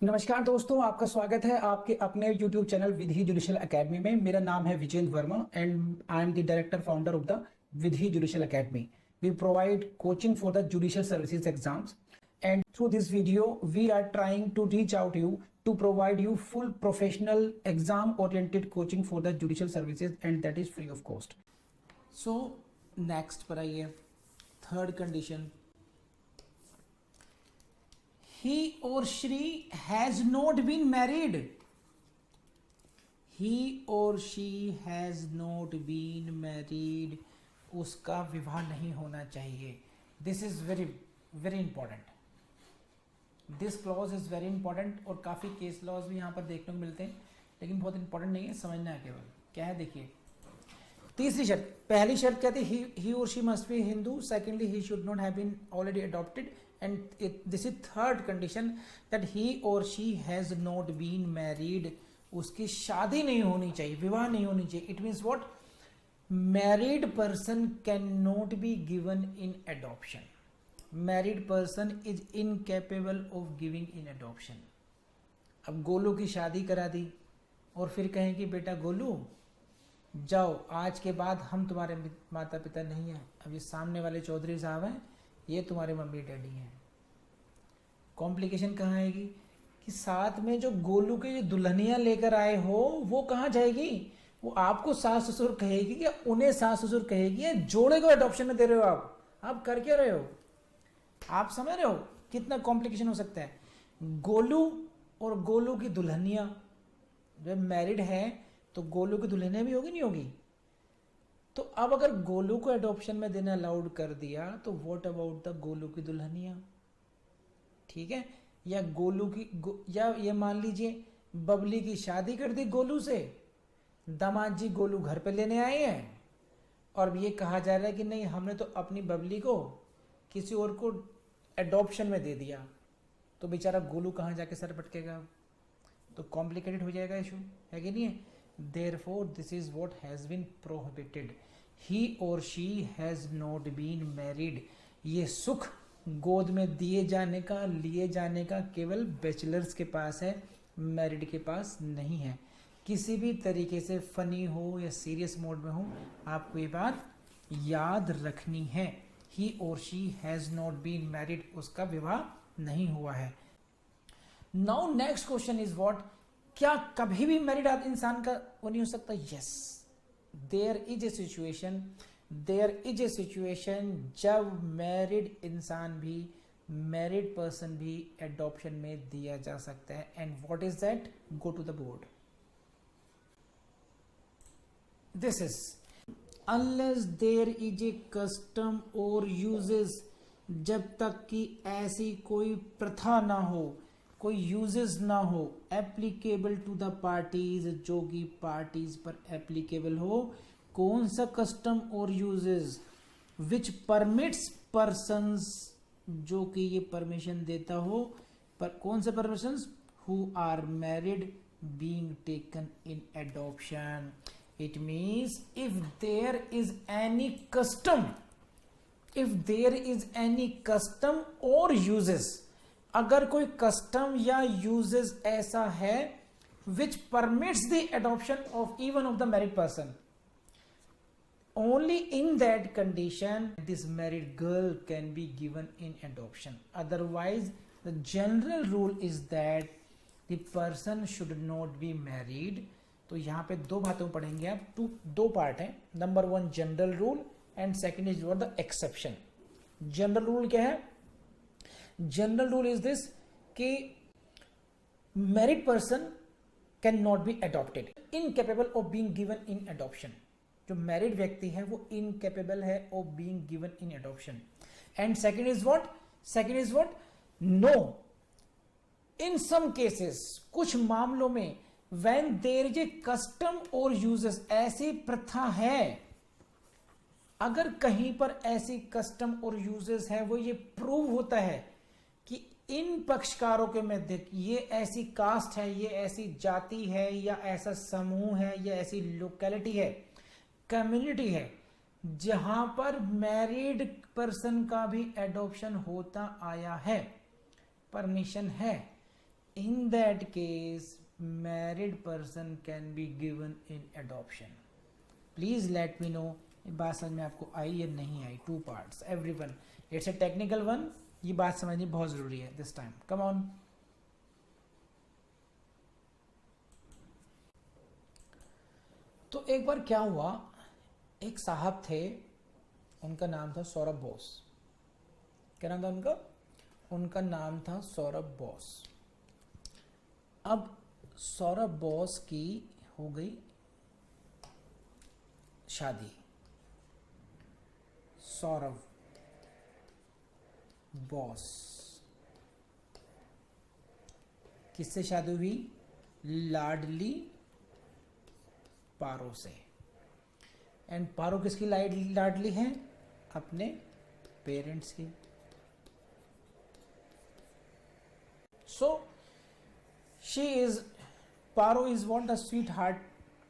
नमस्कार दोस्तों, आपका स्वागत है आपके अपने YouTube channel Vidhi judicial academy में। मेरा नाम है Vijendra Verma and I am the director founder of the Vidhi judicial academy. We provide coaching for the judicial services exams and through this video we are trying to reach out you to provide you full professional exam oriented coaching for the judicial services and that is free of cost. So next पर आइए, third condition, he or she has not been married. He or she has not been married. उसका विवाह नहीं होना चाहिए. This is very very important. This clause is very important और काफ़ी case laws भी यहाँ पर देखने को मिलते हैं, लेकिन बहुत इंपॉर्टेंट नहीं है, समझना है केवल क्या है। देखिए, तीसरी शर्त, पहली शर्त क्या थी? ही और she must be Hindu. Secondly, he should not have been already adopted and this is third condition that he और she has not been married. उसकी शादी नहीं होनी चाहिए, विवाह नहीं होनी चाहिए। It means what? Married person can not be given in adoption. Married person is incapable of giving in adoption. अब गोलू की शादी करा दी और फिर कहें कि बेटा गोलू जाओ, आज के बाद हम तुम्हारे माता पिता नहीं हैं, अब ये सामने वाले चौधरी साहब हैं, ये तुम्हारे मम्मी डैडी हैं। कॉम्प्लिकेशन कहाँ आएगी कि साथ में जो गोलू के जो दुल्हनियाँ लेकर आए हो वो कहाँ जाएगी? वो आपको सास ससुर कहेगी या उन्हें सास ससुर कहेगी, या जोड़े को एडॉप्शन में दे रहे हो आप कर क्या रहे हो? आप समझ रहे हो कितना कॉम्प्लिकेशन हो सकता है? गोलू और गोलू की दुल्हनिया जब मैरिड है तो गोलू की दुल्हनिया भी होगी नहीं होगी? तो अब अगर गोलू को एडॉप्शन में देना अलाउड कर दिया तो व्हाट अबाउट द गोलू की दुल्हनिया? ठीक है, या गोलू की या ये मान लीजिए बबली की शादी कर दी गोलू से, दामाद जी गोलू घर पे लेने आए हैं और ये कहा जा रहा है कि नहीं, हमने तो अपनी बबली को किसी और को एडॉप्शन में दे दिया, तो बेचारा गोलू कहाँ जाके सर पटकेगा? तो कॉम्प्लिकेटेड हो जाएगा इशू, है कि नहीं है? Therefore this is what has been prohibited. He और she has not been married. ये सुख गोद में दिए जाने का, लिए जाने का केवल बैचलर्स के पास है, मैरिड के पास नहीं है। किसी भी तरीके से फनी हो या सीरियस मोड में हो, आपको ये बात याद रखनी है। ही और she has not been married, उसका विवाह नहीं हुआ है। Now next question is what? क्या कभी भी मैरिड इंसान का वो नहीं हो सकता? Yes, there is a situation जब मैरिड इंसान भी, मैरिड पर्सन भी एडॉप्शन में दिया जा सकता है। And what is that? Go to the board. This is unless there is a custom or uses, जब तक कि ऐसी कोई प्रथा ना हो, कोई यूजेस ना हो, एप्लीकेबल टू द पार्टीज, जो कि पार्टीज पर एप्लीकेबल हो। कौन सा कस्टम और यूजेस? विच परमिट्स पर्सन्स, जो कि ये परमिशन देता हो, पर कौन से permissions? Who are married being taken in adoption. It means if there is any custom or uses, अगर कोई custom या uses ऐसा है which permits the adoption of even of the married person, only in that condition this married girl can be given in adoption. Otherwise the general rule is that the person should not be married. तो यहां पे दो बातों पढ़ेंगे आप, दो part है। Number one general rule and second is what? The exception. General rule क्या है? जनरल रूल इज दिस कि married person can not be adopted, incapable of being given in adoption. जो मैरिड व्यक्ति है वो इनकेपेबल है of being given in adoption. And second is what? Second is what? No, in some cases, कुछ मामलों में, when there is a custom or uses, ऐसी प्रथा है, अगर कहीं पर ऐसी कस्टम और यूजेस है, वो ये प्रूव होता है कि इन पक्षकारों के मध्य ये ऐसी कास्ट है, ये ऐसी जाति है, या ऐसा समूह है, या ऐसी लोकेलिटी है, कम्युनिटी है, जहां पर मैरिड पर्सन का भी एडॉप्शन होता आया है, परमिशन है, in that case married person can be given in adoption. Please let me know ये बात समझ में आपको आई या नहीं आई. 2 parts everyone, it's a technical one. ये बात समझनी बहुत जरूरी है this time. Come on. तो एक बार क्या हुआ, एक साहब थे, उनका नाम था सौरभ बोस. क्या नाम था उनका? उनका नाम था सौरभ बोस. अब सौरभ बोस की हो गई शादी. सौरभ बोस किससे शादी हुई? लाडली पारो से. एंड पारो किसकी लाडली है? अपने पेरेंट्स की. सो she is, Paro is what, the sweetheart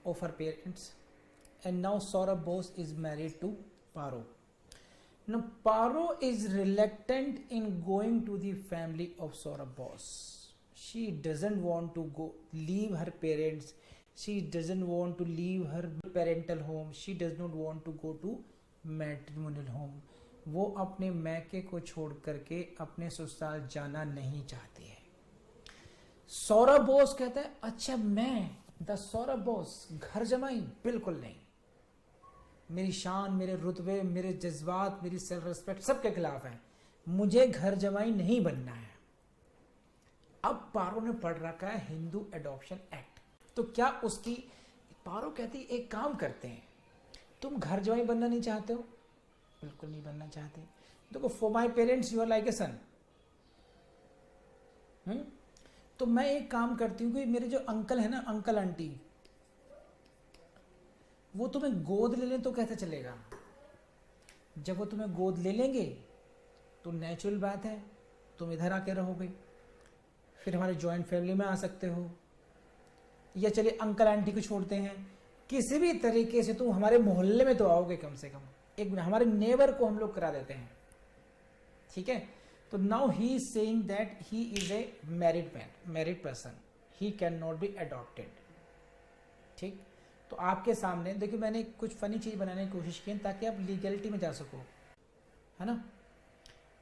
of her parents, and now Saurabh Bose is married to Paro. Now Paro is reluctant in going to the family of Saurabh Bose. She doesn't want to go leave her parents. She doesn't want to leave her parental home. She does not want to go to matrimonial home. वो अपने मैके को छोड़ करके अपने ससुराल जाना नहीं चाहती है. सौरभ बोस कहता है अच्छा मैं द सौरभ बोस घर जमाई? बिल्कुल नहीं. मेरी शान, मेरे रुतबे, मेरे जज्बात, मेरी सेल्फ रिस्पेक्ट सबके खिलाफ है. मुझे घर जमाई नहीं बनना है. अब पारो ने पढ़ रखा है हिंदू एडॉप्शन एक्ट. तो क्या उसकी, पारो कहती एक काम करते हैं, तुम घर जमाई बनना नहीं चाहते हो? बिल्कुल नहीं बनना चाहते. देखो for my parents you are like a son. तो मैं एक काम करती हूँ कि मेरे जो अंकल है ना, अंकल आंटी, वो तुम्हें गोद ले लें तो कैसे चलेगा? जब वो तुम्हें गोद ले लेंगे तो नेचुरल बात है तुम इधर आके रहोगे, फिर हमारे जॉइंट फैमिली में आ सकते हो. या चलिए अंकल आंटी को छोड़ते हैं, किसी भी तरीके से तुम हमारे मोहल्ले में तो आओगे कम से कम. एक हमारे नेबर को हम लोग करा देते हैं. ठीक है. तो now he is saying that he is A married man, married person, he can not be adopted. ठीक. तो आपके सामने देखिए मैंने कुछ फनी चीज बनाने की कोशिश की ताकि आप लीगलिटी में जा सको, है ना.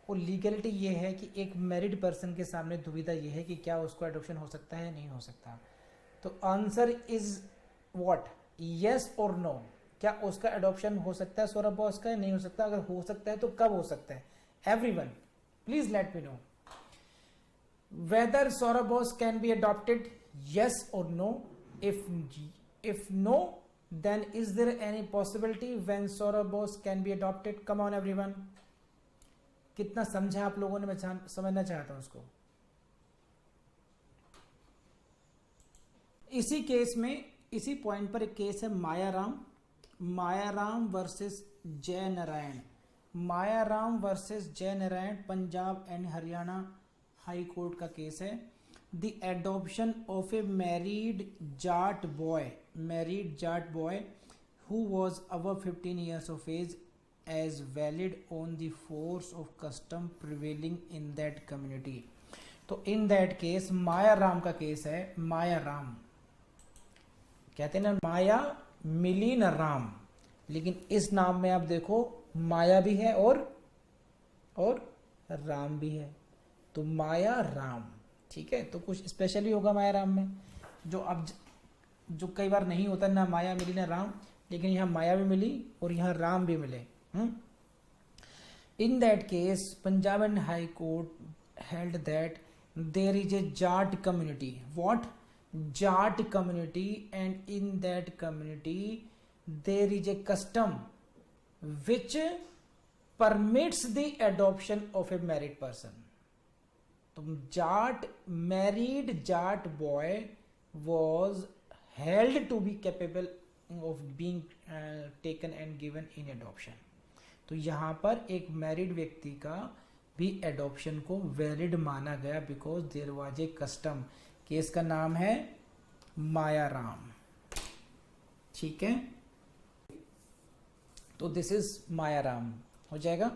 और लीगलिटी ये है कि एक मैरिड पर्सन के सामने दुविधा ये है कि क्या उसको एडॉप्शन हो सकता है, नहीं हो सकता. तो आंसर इज व्हाट? यस और नो. क्या उसका एडॉप्शन हो सकता है सौरभ बोस का, नहीं हो सकता? अगर हो सकता है तो कब हो सकता है? Everyone please let me know whether Saurabh Bose can be adopted, yes or no. If no, then is there any possibility when Saurabh Bose can be adopted? Come on everyone. कितना समझा आप लोगों ने? मैं समझना चाहता हूं उसको. इसी केस में, इसी पॉइंट पर एक केस है मायाराम वर्सेस जय नारायण. मायाराम वर्सेस जय Narayan, Punjab and Haryana high court का केस है. The adoption of a married Jat boy who was above 15 years of age as valid on the force of custom prevailing in that community. तो इन that case Mayaram का case है. मायाराम कहते हैं ना, माया मिली न राम, लेकिन इस नाम में आप देखो माया भी है और राम भी है. तो माया राम. ठीक है. तो कुछ स्पेशल ही होगा माया राम में, जो कई बार नहीं होता ना. माया मिली ना राम, लेकिन यहाँ माया भी मिली और यहाँ राम भी मिले. In that case Punjab and high court held that there is a Jat community. What? Jat community. And in that community there is a custom which permits the adoption of a married person. तो married Jat boy was held to be capable of being taken and given in adoption. तो यहाँ पर एक married व्यक्ति का भी adoption को valid माना गया because there was a custom. Case का नाम है मायाराम. ठीक है. तो दिस इज मायाराम हो जाएगा.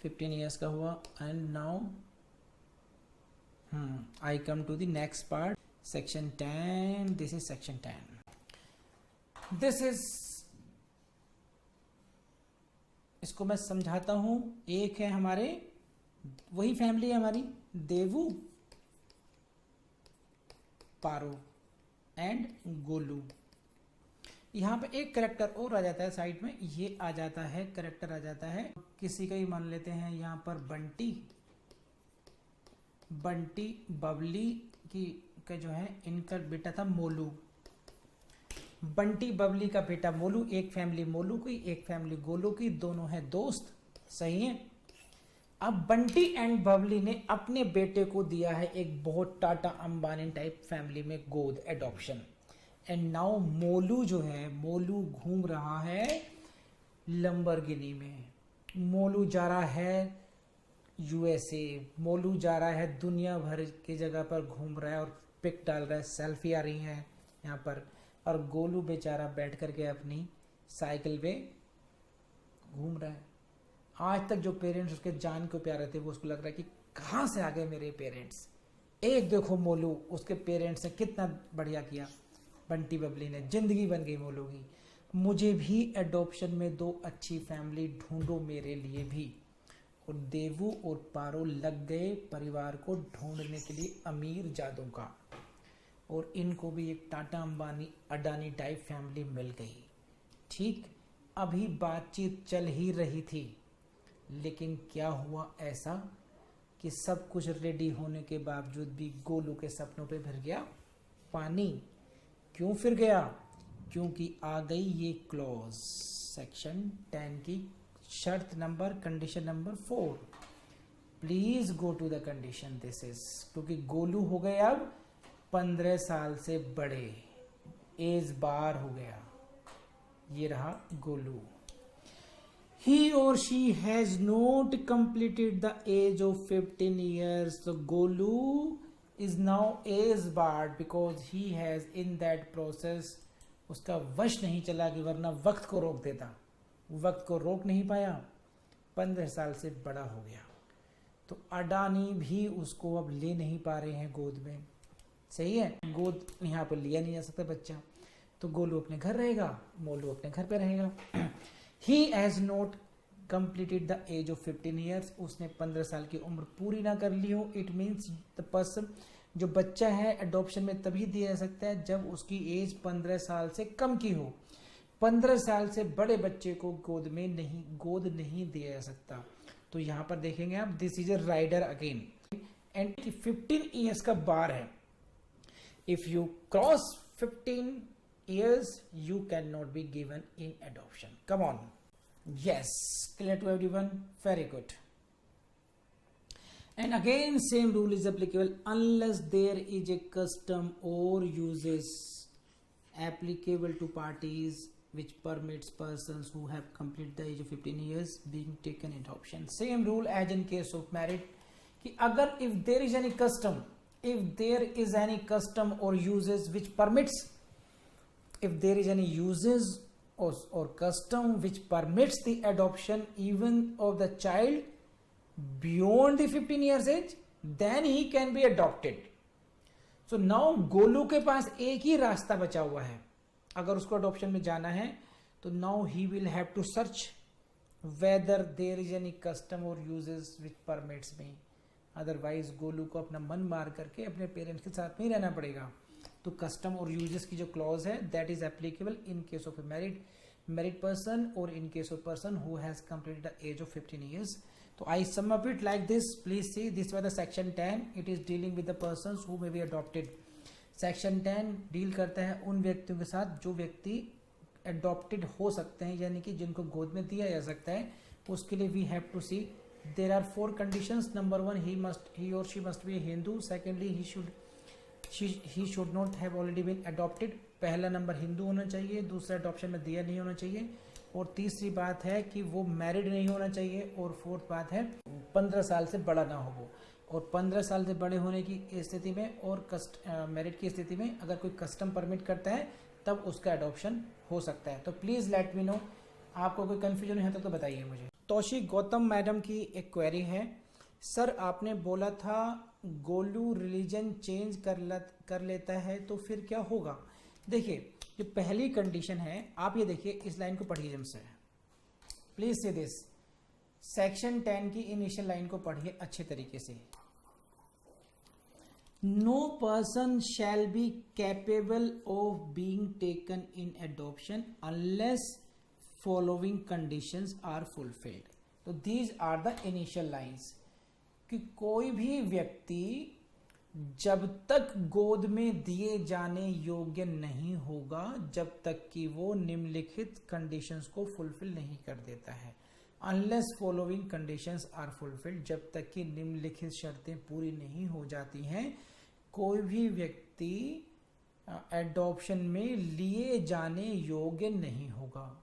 15 years का हुआ. And now I come to the next part, section 10. This is section 10. This is, इसको मैं समझाता हूं. एक है हमारे, वही फैमिली है हमारी, देवू, पारो एंड गोलू. यहाँ पे एक करेक्टर और आ जाता है साइड में, ये आ जाता है, करेक्टर आ जाता है किसी का ही मान लेते हैं यहाँ पर बंटी. बंटी बबली की का जो है इनका बेटा था मोलू. बंटी बबली का बेटा मोलू, एक फैमिली मोलू की, एक फैमिली गोलू की, दोनों हैं दोस्त. सही है. अब बंटी एंड बबली ने अपने बेटे को दिया है एक बहुत टाटा अंबानी टाइप फैमिली में गोद, एडॉप्शन. एंड नाउ मोलू जो है, मोलू घूम रहा है लंबरगिनी में. मोलू जा रहा है यूएसए. मोलू जा रहा है दुनिया भर की जगह पर घूम रहा है और पिक डाल रहा है, सेल्फी आ रही है यहाँ पर. और गोलू बेचारा बैठ करके अपनी साइकिल पे घूम रहा है. आज तक जो पेरेंट्स उसके जान को प्यारे थे, वो उसको लग रहा है कि कहाँ से आ गए मेरे पेरेंट्स. एक देखो मोलू, उसके पेरेंट्स ने कितना बढ़िया किया. बंटी बबली ने, जिंदगी बन गई मोलू की. मुझे भी एडॉप्शन में दो अच्छी फैमिली ढूंढो मेरे लिए भी. और देवू और पारो लग गए परिवार को ढूंढने के लिए अमीर जादों का. और इनको भी एक टाटा अंबानी अडानी टाइप फैमिली मिल गई. ठीक, अभी बातचीत चल ही रही थी, लेकिन क्या हुआ ऐसा कि सब कुछ रेडी होने के बावजूद भी गोलू के सपनों पे फिर गया पानी. क्यों फिर गया? क्योंकि आ गई ये क्लॉज, सेक्शन 10 की शर्त नंबर, condition number 4. Please go to the condition. This is, क्योंकि गोलू हो गए अब 15 साल से बड़े, एज बार हो गया. ये रहा Golu. He or she has not completed the age of 15 years. So Golu is now age barred because he has in that process, उसका वश नहीं चला कि वरना वक्त को रोक देता. वक्त को रोक नहीं पाया, 15 साल से बड़ा हो गया. तो अडानी भी उसको अब ले नहीं पा रहे हैं गोद में. सही है, गोद यहाँ पर लिया नहीं जा सकता बच्चा. तो गोलू अपने घर रहेगा, मोलू अपने घर पे रहेगा. He has not completed the age of 15 years. उसने 15 साल की उम्र पूरी ना कर ली हो. It means the person, जो बच्चा है एडॉप्शन में तभी दिया जा सकता है जब उसकी एज 15 साल से कम की हो. 15 साल से बड़े बच्चे को गोद नहीं दिया जा सकता. तो यहाँ पर देखेंगे आप, this is a rider again. And 15 years का बार है. If you cross 15 years you cannot be given in adoption. Come on. Yes, clear to everyone? Very good. And again same rule is applicable unless there is a custom or uses applicable to parties which permits persons who have completed the age of 15 years being taken adoption. Same rule as in case of marriage, कि अगर if there is any custom or uses which permits, if there is any uses or custom which permits the adoption even of the child beyond the 15 years age, then he can be adopted. So now Golu के पास एक ही रास्ता बचा हुआ है. अगर उसको adoption में जाना है तो now he will have to search whether there is any custom or uses which permits me. Otherwise Golu को अपना मन मार करके अपने पेरेंट्स के साथ में ही रहना पड़ेगा. तो कस्टम और यूजेस की जो क्लॉज है, that is applicable in case of a married person और in case of person who has completed the age of 15 years. तो I sum up it like this. Please see, this was the section 10. It is dealing with the persons who may be adopted. Section 10 deal करता है उन व्यक्तियों के साथ जो व्यक्ति adopted हो सकते हैं, यानी कि जिनको गोद में दिया जा सकता है. उसके लिए we have to see there are 4 conditions. Number 1, he or she must be a Hindu. Secondly, he should not have already been adopted. पहला नंबर हिंदू होना चाहिए, दूसरा अडॉप्शन में दिया नहीं होना चाहिए, और तीसरी बात है कि वो मैरिड नहीं होना चाहिए, और फोर्थ बात है 15 साल से बड़ा ना हो वो. और 15 साल से बड़े होने की स्थिति में और मैरिड की स्थिति में अगर कोई कस्टम परमिट करता है तब उसका अडॉप्शन हो सकता है. तो प्लीज लेट मी नो. आपको कोई कंफ्यूजन है तो बताइए मुझे. तोशी गौतम मैडम की एक क्वेरी है सर आपने बोला था गोलू रिलीजन चेंज कर लेता है तो फिर क्या होगा? देखिए, जो पहली कंडीशन है, आप ये देखिए, इस लाइन को पढ़िए जमसे, प्लीज सी दिस, सेक्शन 10 की इनिशियल लाइन को पढ़िए अच्छे तरीके से। No person shall be capable of being taken in adoption unless following conditions are fulfilled. तो these are the initial lines कि कोई भी व्यक्ति जब तक गोद में दिए जाने योग्य नहीं होगा, जब तक कि वो निम्नलिखित कंडीशंस को फुलफिल नहीं कर देता है। Unless following conditions are fulfilled, जब तक कि निम्नलिखित शर्तें पूरी नहीं हो जाती हैं, कोई भी व्यक्ति एडॉप्शन में लिए जाने योग्य नहीं होगा।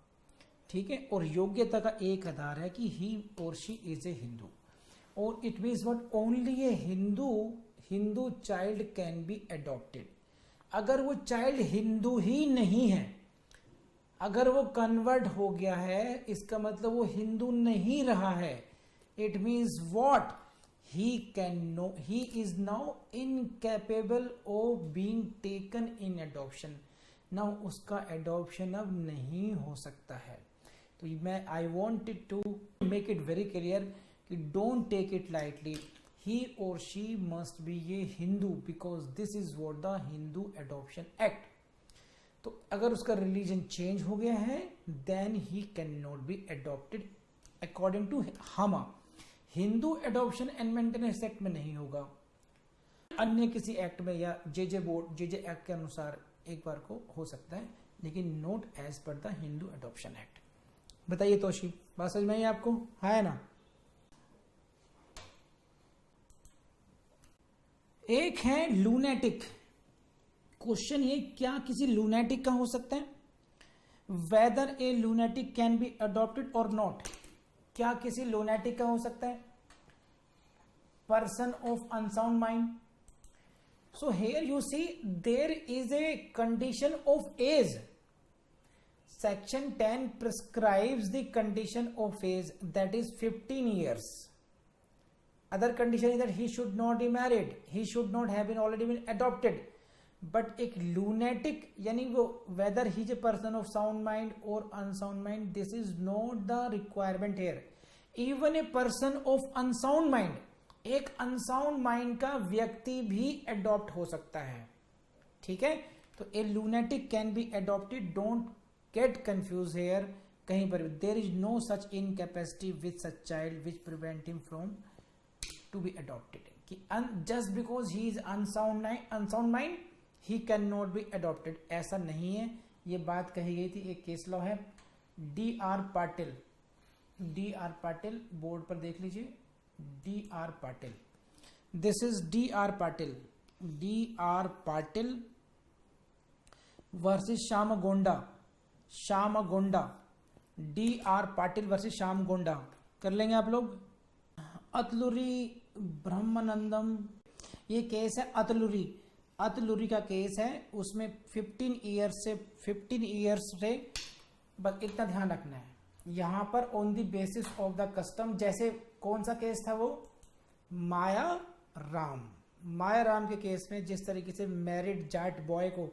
ठीक है, और योग्यता का एक आधार है कि ही और शी इज ए हिंदू, और it means what, only A Hindu child can be adopted. अगर वो चाइल्ड हिंदू ही नहीं है, अगर वो कन्वर्ट हो गया है, इसका मतलब वो हिंदू नहीं रहा है। It means what, he is now incapable of being taken in adoption। now उसका adoption अब नहीं हो सकता है। तो मैं I wanted to make it very clear कि don't take it lightly, he or she must be a Hindu because this is what the Hindu Adoption Act। तो अगर उसका रिलीजन चेंज हो गया है then he cannot be adopted according to हमा। Hindu adoption and maintenance act में नहीं होगा, अन्य किसी एक्ट में या जेजे एक्ट के अनुसार एक बार को हो सकता है, लेकिन note as per the Hindu adoption act. बताइए तोशी, बात समझ में आई आपको? है ना? एक है लूनेटिक। क्वेश्चन ये, क्या किसी लूनेटिक का हो सकता है? Whether a lunatic can be adopted और नॉट। क्या किसी लूनेटिक का हो सकता है? Person of unsound mind. So here you see there is a condition of age. Section 10 prescribes the condition of age, that is 15 years। Other condition is that he should not be married, he should not have been already been adopted. But एक lunatic यानी वो whether he is A person of sound mind और unsound mind, this is not the requirement here. Even a person of unsound mind, एक unsound mind का व्यक्ति भी adopt हो सकता है। ठीक है, तो a lunatic can be adopted, don't get confuse here कहीं पर भी। There is no such incapacity with such child which prevent him from to be adopted. कि just because he is unsound mind he can not be adopted, ऐसा नहीं है। ये बात कही गई थी, एक केस लॉ है, D.R. पाटिल, बोर्ड पर देख लीजिए, D.R. Patil, this is D.R. Patil versus Shyamgonda, D.R. Patil versus Shyamgonda. कर लेंगे आप लोग। अतलुरी ब्रह्मानंदम, ये केस है अतलुरी का केस है, उसमें 15 ईयर्स से बस इतना ध्यान रखना है यहां पर, on the basis of the custom. जैसे कौन सा केस था वो, माया राम के केस में जिस तरीके से मैरिड जाट बॉय को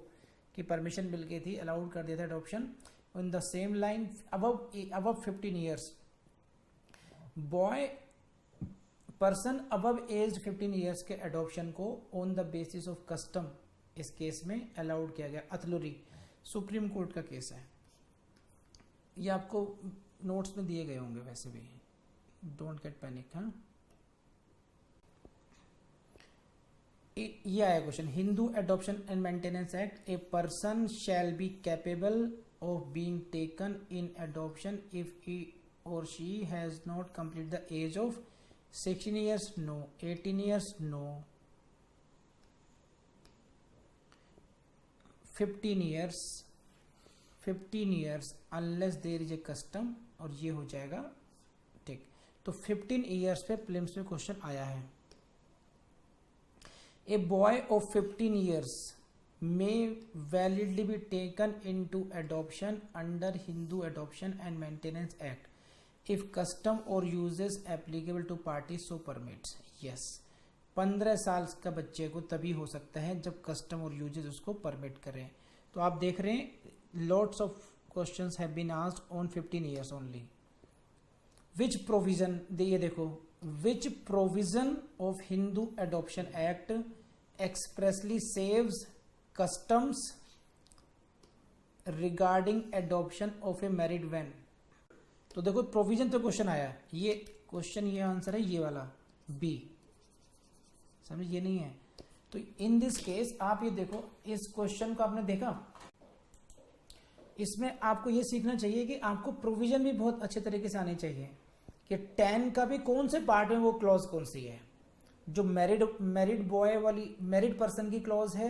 की परमिशन मिल गई थी, अलाउड कर दिया था adoption, in the same line above 15 years boy, person above age 15 years के एडॉप्शन को on the basis of custom इस केस में अलाउड किया गया। अतलुरी सुप्रीम कोर्ट का केस है, ये आपको नोट्स में दिए गए होंगे वैसे भी, डोंट गेट पैनिक। हाँ, ये आया question, Hindu adoption and maintenance act, a person shall be capable of being taken in adoption if he और she has not complete the age of 16 years no, 18 years no, 15 years unless there is a custom, और ये हो जाएगा। ठीक, तो 15 years पे prelims में question आया है। A boy of 15 years may validly be taken into adoption under Hindu Adoption and Maintenance Act if custom और usages applicable to party so permits. Yes, 15 साल का बच्चे को तभी हो सकता है जब कस्टम और यूजेस उसको परमिट करें। तो आप देख रहे हैं lots of questions have been asked on 15 years only. Which provision, ये देखो, which provision of Hindu adoption act expressly saves customs regarding adoption of a married man. तो देखो प्रोविजन पे क्वेश्चन आया, ये क्वेश्चन, ये आंसर है ये वाला बी, समझ, ये नहीं है। तो इन दिस केस आप ये देखो, इस क्वेश्चन को आपने देखा, इसमें आपको ये सीखना चाहिए कि आपको प्रोविजन भी बहुत अच्छे तरीके से आनी चाहिए कि 10 का भी कौन से पार्ट में वो क्लॉज कौन सी है, जो मैरिड बॉय वाली, मैरिड पर्सन की क्लॉज है,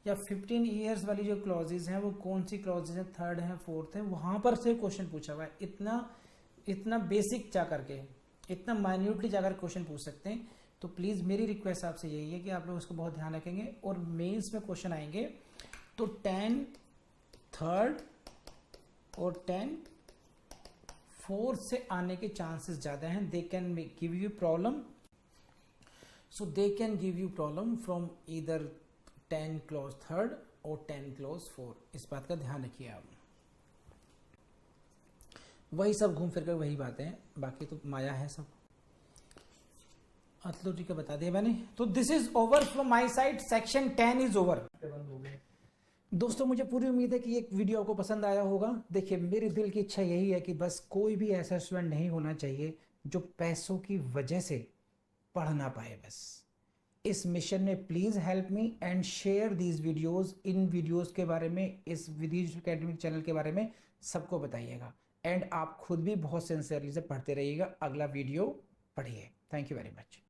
या 15 ईयर्स वाली जो क्लॉजेज हैं वो कौन सी क्लॉजेज है, थर्ड है, फोर्थ है, वहां पर से क्वेश्चन पूछा हुआ है। इतना बेसिक जा करके, इतना माइन्यूटली जाकर क्वेश्चन पूछ सकते हैं। तो प्लीज मेरी रिक्वेस्ट आपसे यही है कि आप लोग उसको बहुत ध्यान रखेंगे, और मेंस में क्वेश्चन आएंगे तो 10 थर्ड और 10 फोर्थ से आने के चांसेस ज्यादा हैं। They can give you problem, so they can give you problem from either 10 clause third और 10 क्लॉज 4। इस बात का ध्यान रखिए आप। वही सब घूम फिर कर वही बातें हैं, बाकी तो माया है सब। अथलोटी का बता दिया मैंने। तो this is over from my side, section 10 is over. दोस्तों मुझे पूरी उम्मीद है कि ये वीडियो आपको पसंद आया होगा। देखिए मेरे दिल की इच्छा यही है कि बस कोई भी ऐसा स्टूडेंट नहीं होना चाहिए जो पैसों की वजह से पढ़ ना पाए। बस इस मिशन में please help me and share these videos. In videos के बारे में, इस विधीश एकेडमिक चैनल के बारे में सबको बताइएगा, एंड आप खुद भी बहुत सिंसियरली से पढ़ते रहिएगा। अगला वीडियो पढ़िए। Thank you very much.